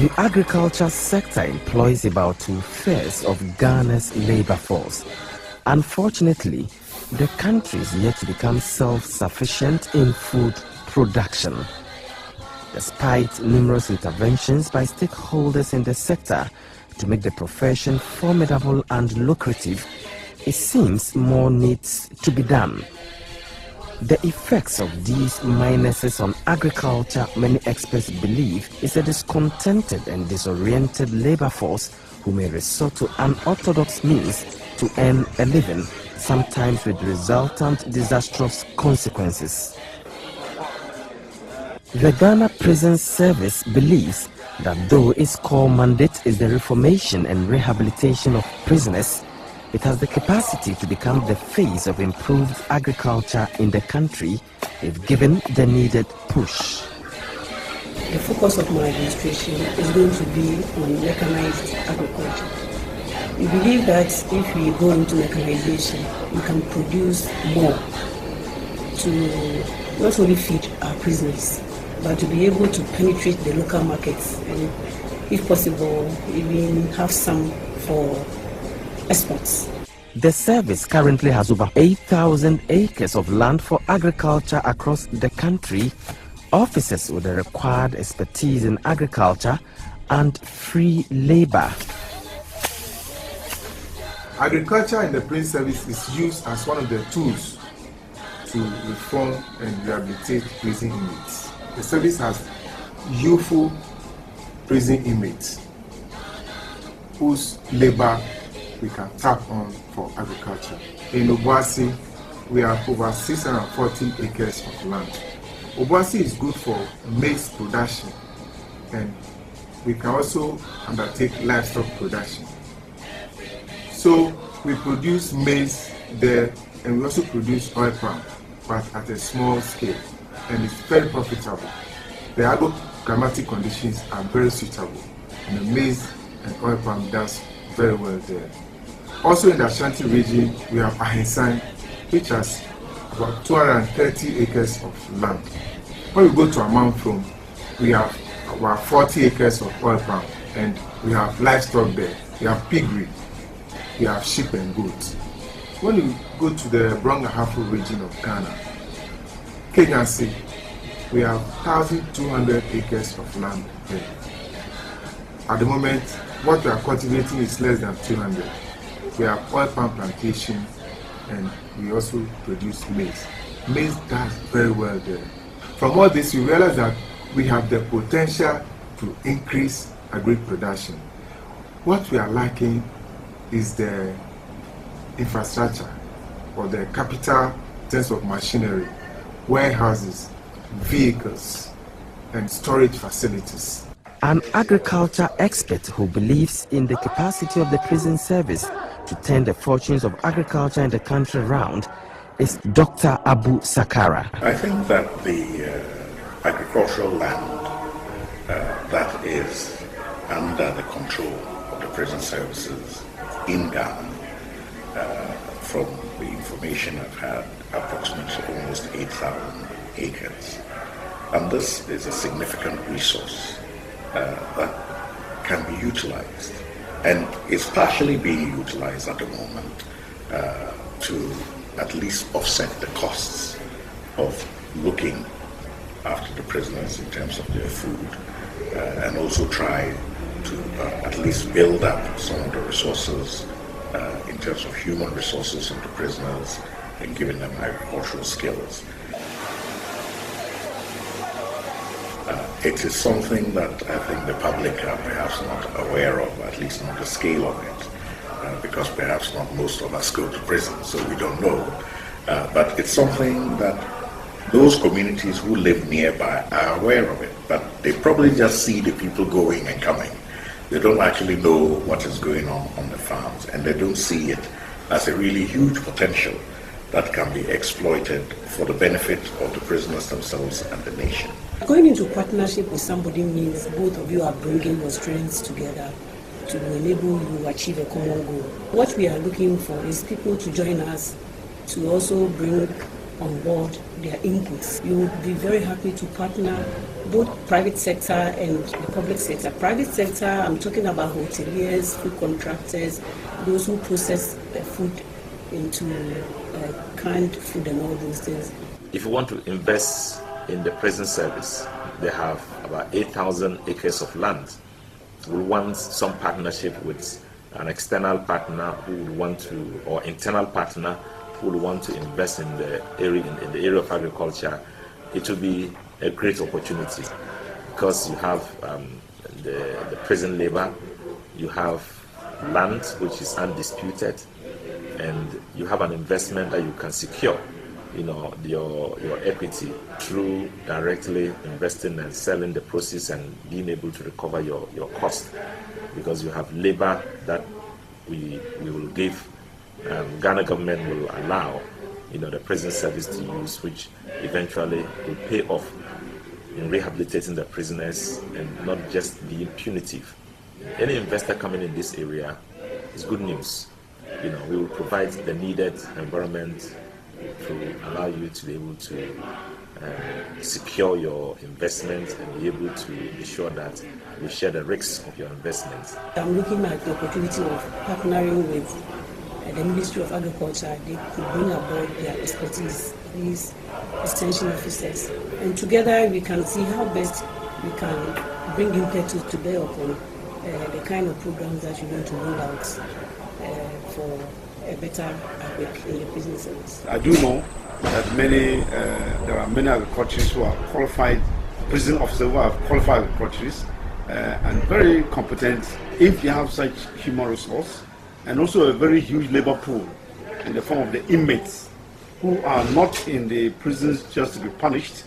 The agriculture sector employs about 2/3 of Ghana's labor force. Unfortunately, the country is yet to become self-sufficient in food production. Despite numerous interventions by stakeholders in the sector to make the profession formidable and lucrative, it seems more needs to be done. The effects of these minuses on agriculture, many experts believe, is a discontented and disoriented labor force who may resort to unorthodox means to earn a living, sometimes with resultant disastrous consequences. The Ghana Prison Service believes that though its core mandate is the reformation and rehabilitation of prisoners, it has the capacity to become the face of improved agriculture in the country if given the needed push. The focus of my administration is going to be on mechanized agriculture. We believe that if we go into mechanization, we can produce more to not only feed our prisoners, but to be able to penetrate the local markets and, if possible, even have some for exports. The service currently has over 8,000 acres of land for agriculture across the country, officers with the required expertise in agriculture, and free labor. Agriculture in the prison service is used as one of the tools to reform and rehabilitate prison inmates. The service has youthful prison inmates whose labor we can tap on for agriculture. In Obuasi, we have over 640 acres of land. Obuasi is good for maize production, and we can also undertake livestock production. So we produce maize there, and we also produce oil palm, but at a small scale, and it's very profitable. The agroclimatic conditions are very suitable, and the maize and oil palm does very well there. Also in the Ashanti region, we have Ahensan, which has about 230 acres of land. When we go to Amanfrom, we have about 40 acres of oil palm, and we have livestock there. We have piggery, we have sheep and goats. When you go to the Brong-Ahafo region of Ghana, Kenyansi, we have 1,200 acres of land there. At the moment, what we are cultivating is less than 200. We have oil palm plantation, and we also produce maize. Maize does very well there. From all this, we realize that we have the potential to increase agri production. What we are lacking is the infrastructure or the capital in terms of machinery, warehouses, vehicles, and storage facilities. An agriculture expert who believes in the capacity of the prison service to turn the fortunes of agriculture in the country around is Dr. Abu Sakara. I think that the agricultural land that is under the control of the prison services in Ghana, from the information I've had, approximately almost 8,000 acres. And this is a significant resource that can be utilized, and is partially being utilized at the moment to at least offset the costs of looking after the prisoners in terms of their food, and also try to at least build up some of the resources in terms of human resources of the prisoners and giving them agricultural skills. It is something that I think the public are perhaps not aware of, at least not the scale of it, because perhaps not most of us go to prison, so we don't know. But it's something that those communities who live nearby are aware of it, but they probably just see the people going and coming. They don't actually know what is going on the farms, and they don't see it as a really huge potential that can be exploited for the benefit of the prisoners themselves and the nation. Going into partnership with somebody means both of you are bringing your strengths together to enable you to achieve a common goal. What we are looking for is people to join us to also bring on board their inputs. We would be very happy to partner both private sector and the public sector. Private sector, I'm talking about hoteliers, food contractors, those who process food into canned food and all those things. If you want to invest in the prison service, they have about 8,000 acres of land. We want some partnership with an external partner who would want to, or internal partner who would want to invest in the area of agriculture. It will be a great opportunity because you have the prison labor, you have land which is undisputed, and you have an investment that you can secure, your equity through directly investing and selling the proceeds and being able to recover your cost, because you have labor that we will give, Ghana government will allow the prison service to use, which eventually will pay off in rehabilitating the prisoners and not just being punitive. Any investor coming in this area is good news. We will provide the needed environment to allow you to be able to secure your investment and be able to be sure that you share the risks of your investments. I'm looking at the opportunity of partnering with the Ministry of Agriculture. They could bring aboard their expertise, these extension officers, and together we can see how best we can bring impetus to bear upon the kind of programs that you want to roll out for a better outlook in the prison service. I do know that there are many agriculturists who are qualified, prison officers who are qualified agriculturists and very competent if you have such human resource, and also a very huge labor pool in the form of the inmates who are not in the prisons just to be punished,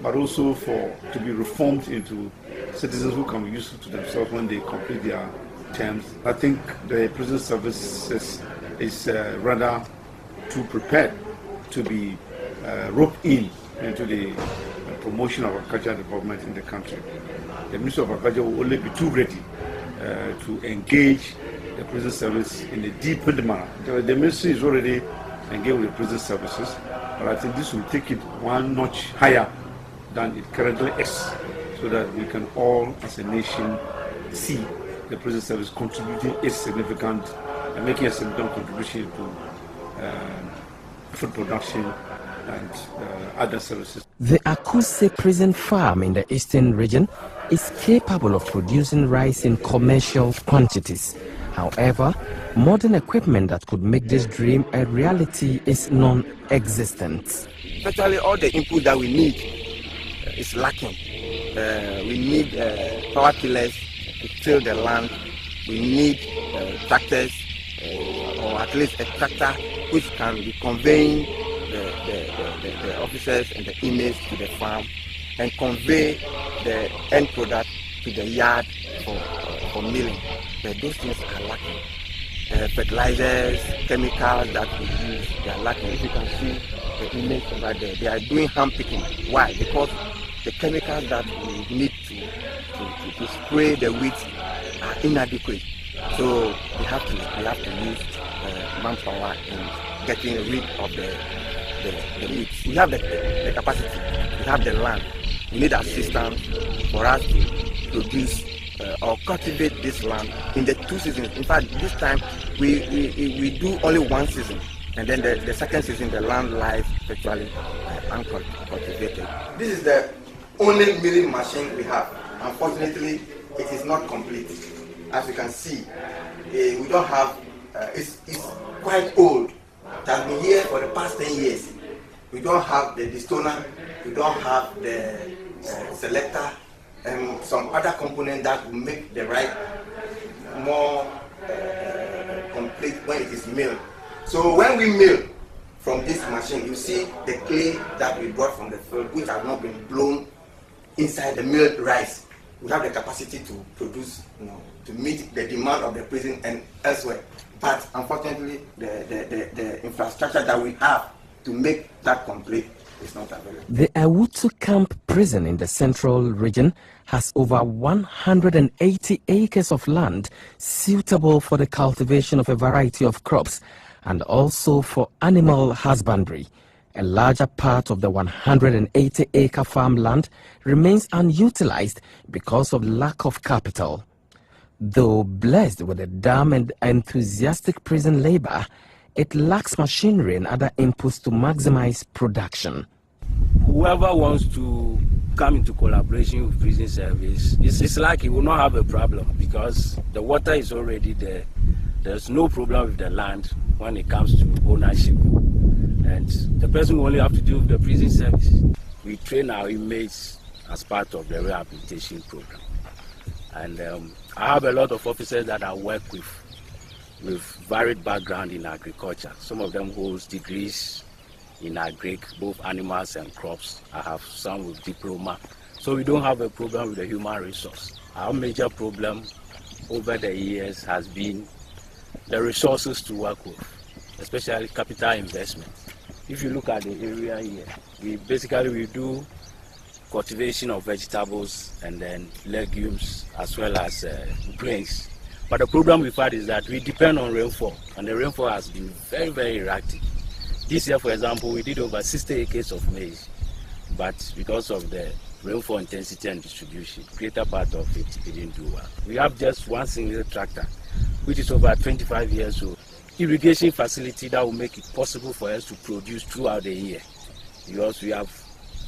but also to be reformed into citizens who can be useful to themselves when they complete their terms. I think the prison services is rather too prepared to be roped into the promotion of agricultural development in the country. The Ministry of Agriculture will only be too ready to engage the prison service in a deepened manner. The ministry is already engaged with the prison services, but I think this will take it one notch higher than it currently is, so that we can all, as a nation, see the prison service contributing its significant and making a significant contribution to food production and other services. The Akuse prison farm in the eastern region is capable of producing rice in commercial quantities. However, modern equipment that could make this dream a reality is non-existent. Virtually all the input that we need is lacking. We need power tillers to till the land. We need tractors, or at least a tractor which can be conveying the officers and the inmates to the farm and convey the end product to the yard for milling. But those things are lacking. Fertilizers, chemicals that we use, they are lacking. If you can see the inmates over there, they are doing hand picking. Why? Because the chemicals that we need to spray the wheat are inadequate. So we have to use manpower in getting rid of the wheat. We have the capacity, we have the land. We need assistance for us to produce or cultivate this land in the 2 seasons. In fact, this time we do only 1 season, and then the second season the land lies virtually uncultivated. This is the only milling machine we have. Unfortunately, it is not complete. As you can see, we don't have. It's quite old. It has been here for the past 10 years. We don't have the distoner. We don't have the selector and some other components that will make the rice more complete when it is milled. So when we mill from this machine, you see the clay that we brought from the field, which has not been blown inside the milled rice. We have the capacity to produce, to meet the demand of the prison and elsewhere. But unfortunately, the infrastructure that we have to make that complete is not available. The Awutu Camp prison in the central region has over 180 acres of land suitable for the cultivation of a variety of crops and also for animal husbandry. A larger part of the 180-acre farmland remains unutilized because of lack of capital. Though blessed with a dumb and enthusiastic prison labor, it lacks machinery and other inputs to maximize production. Whoever wants to come into collaboration with prison service, it's like he will not have a problem because the water is already there. There's no problem with the land when it comes to ownership. And the person will only have to do with the prison service. We train our inmates as part of the rehabilitation program. And I have a lot of officers that I work with varied background in agriculture. Some of them hold degrees in agric, both animals and crops. I have some with diploma. So we don't have a problem with the human resource. Our major problem over the years has been the resources to work with, especially capital investment. If you look at the area here, we do cultivation of vegetables and then legumes as well as grains. But the problem we've had is that we depend on rainfall, and the rainfall has been very, very erratic. This year, for example, we did over 60 acres of maize, but because of the rainfall intensity and distribution, greater part of it didn't do well. We have just one single tractor, which is over 25 years old. Irrigation facility that will make it possible for us to produce throughout the year, because we have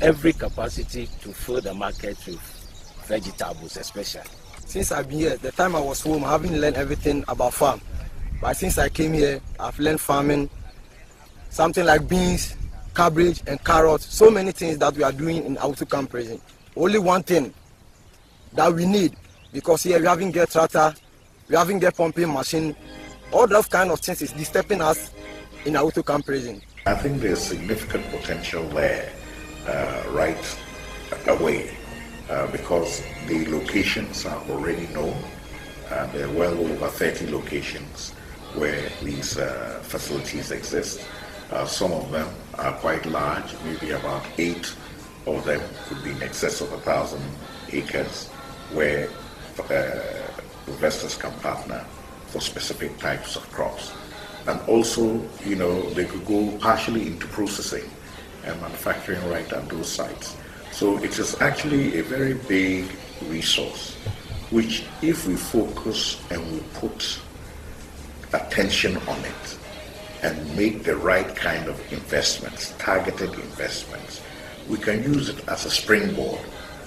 every capacity to fill the market with vegetables especially. Since I've been here, the time I was home, I haven't learned everything about farm. But since I came here, I've learned farming, something like beans, cabbage and carrots, so many things that we are doing in Autukam prison. Only one thing that we need, because here we haven't get tractor, we haven't get pumping machine. All those kind of things is disturbing us in Autukam prison. I think there's significant potential there right away because the locations are already known. There are well over 30 locations where these facilities exist. Some of them are quite large, maybe about 8 of them could be in excess of 1,000 acres, where investors can partner for specific types of crops. And also, they could go partially into processing and manufacturing right at those sites. So it is actually a very big resource, which if we focus and we put attention on it and make the right kind of investments, targeted investments, we can use it as a springboard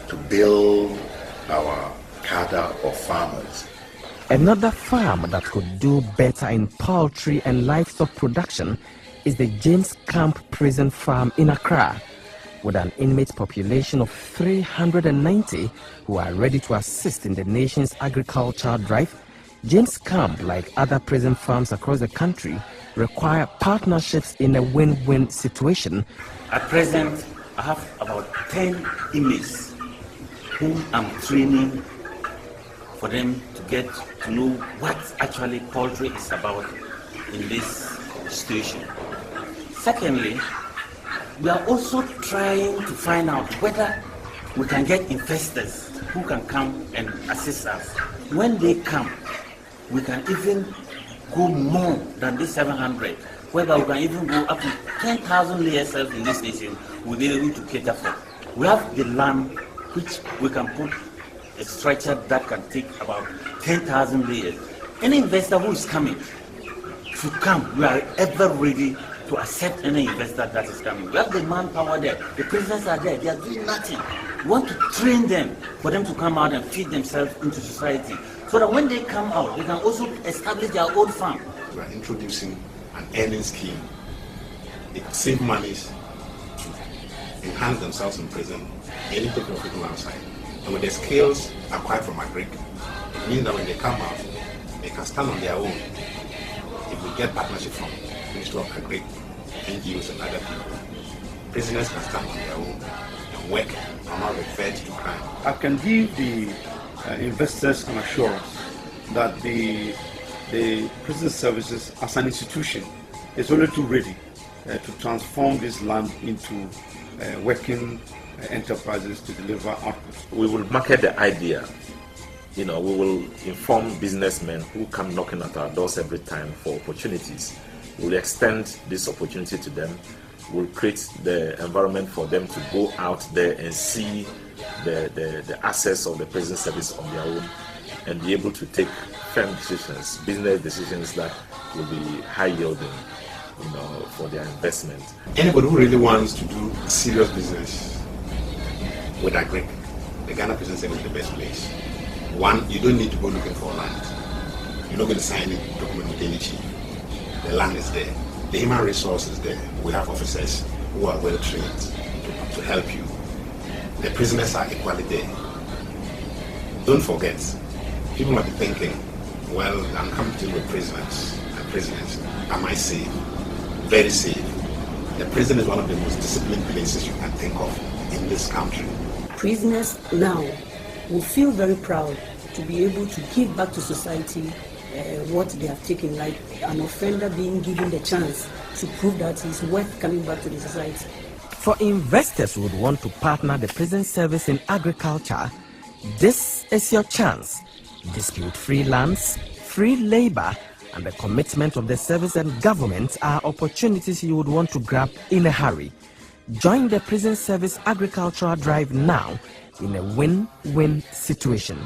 to build our cadre of farmers. Another farm that could do better in poultry and livestock production is the James Camp Prison Farm in Accra. With an inmate population of 390 who are ready to assist in the nation's agricultural drive, James Camp, like other prison farms across the country, require partnerships in a win-win situation. At present, I have about 10 inmates whom I'm training for them to get to know what actually poultry is about in this situation. Secondly, we are also trying to find out whether we can get investors who can come and assist us. When they come, we can even go more than this 700, whether we can even go up to 10,000 layers cells in this station we'll be able to cater for. We have the land which we can put a structure that can take about 10,000 layers. Any investor who is coming should come. We are ever ready to accept any investor that is coming. We have the manpower there. The prisoners are there. They are doing nothing. We want to train them for them to come out and feed themselves into society, so that when they come out, they can also establish their own farm. We are introducing an earning scheme. They can save money to enhance themselves in prison, earning people outside. And with the skills acquired from agric, it means that when they come out, they can stand on their own. If we get partnership from Ministry of Agric, NGOs and other people, prisoners can stand on their own and work and not referred to crime. I can give the investors an assurance that the prison services as an institution is only too ready to transform this land into working enterprises to deliver output. We will market the idea. We will inform businessmen who come knocking at our doors every time for opportunities. We will extend this opportunity to them will create the environment for them to go out there and see the assets of the prison service on their own and be able to take firm decisions, business decisions that will be high yielding, for their investment. Anybody who really wants to do serious business with agri, the Ghana Prison Service is the best place. One, you don't need to go looking for land. You're not going to sign a document with any chief. The land is there. The human resource is there. We have officers who are well trained to help you. The prisoners are equally there. Don't forget, people might be thinking, well, I'm coming to deal with prisoners and prisoners. Am I safe? Very safe. The prison is one of the most disciplined places you can think of in this country. Prisoners now will feel very proud to be able to give back to society what they have taken, like an offender being given the chance to prove that he's worth coming back to the society. For investors who would want to partner the prison service in agriculture, this is your chance. Dispute-free lands, free labor, and the commitment of the service and government are opportunities you would want to grab in a hurry. Join the prison service agricultural drive now in a win-win situation.